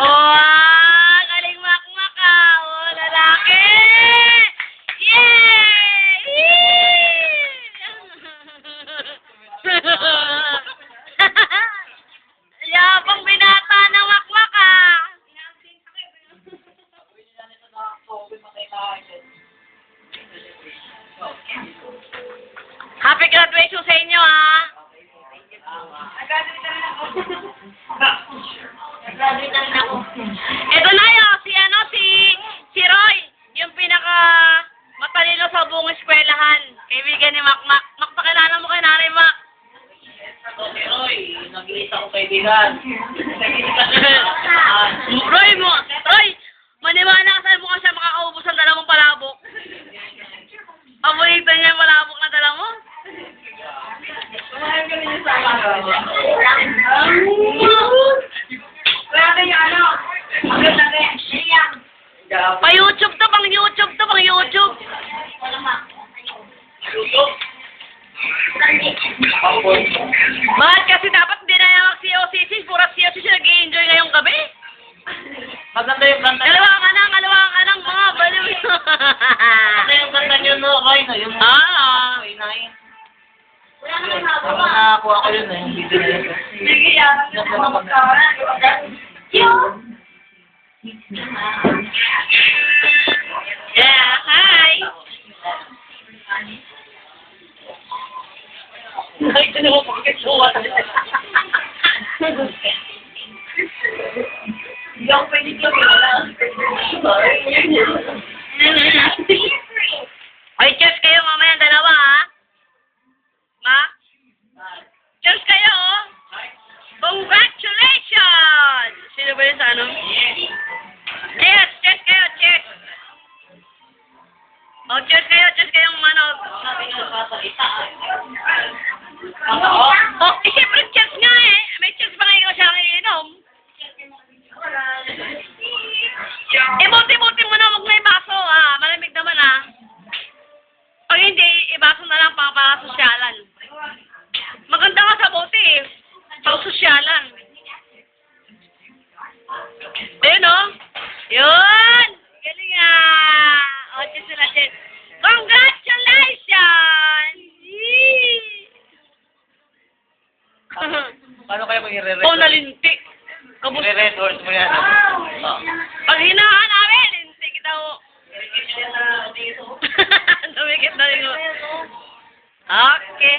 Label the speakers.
Speaker 1: Oh, galing makmak ah. Oh, lalaki. Yay! Yabang binata ng makmak ah. Happy graduation sa inyo ah.
Speaker 2: Nag-graduate na rin ako.
Speaker 1: Ito na yun, si Roy, yung pinaka matalino sa buong eskwelahan. Kaibigan ni Makmak. Mak, pakilala mo kay Nanay Mak.
Speaker 3: Okay, Roy. Nag-iisa ko kaibigan.
Speaker 1: Roy, maniwala ka sa mukha siya makakaubos ang dalawang palabok. Paborito niya yung palabok na dala mo.
Speaker 2: Kumain ka rin yung sama. Grabe yung ano. Agad na rin.
Speaker 1: Pa-YouTube to, pang YouTube to, pang YouTube. Bakit kasi dapat hindi na yung COCC, pura COCC nag-i-enjoy ngayong gabi.
Speaker 3: Maganda yung kanta.
Speaker 1: Kalawa ka ng mga baliw.
Speaker 3: Maganda yung kanta nyo, no? Roy, no? Yung Inay.
Speaker 2: Wala naman
Speaker 3: Ano
Speaker 2: haba.
Speaker 3: nakakuha ko yun, yung video na yun.
Speaker 2: Sige, yaman yung mga magkawalan.
Speaker 1: Yeah, hi.
Speaker 3: Ay, ito mo, pagkasuwa.
Speaker 2: Hindi ako pwede club.
Speaker 1: Ay, cheers kayo mamaya dalawa ha. Ma? Cheers kayo oh. Congratulations! Sino ba yun sa ano? Cheers! Cheers kayo! Cheers! Oh, cheers kayo ano. Oh, siyempre cheers nga eh. May cheers pa ngayon siya iinom. Ibuti-buti mo na, huwag may baso ah. Malamig naman ah. Pag hindi, ibaso na lang para sosyalan. Maganda nga sa bote eh. Pang sosyalan. Ayun oh. Yun! Galing ah. O, cheers sila, cheers. Congratulations! Yee!
Speaker 3: Paano kayo kung i-re-record?
Speaker 1: Oh, nalintik. Kabus.
Speaker 3: I-re-record mo yan.
Speaker 1: Pag hinahan namin, lintik daw. Dumikit na rin. Okay.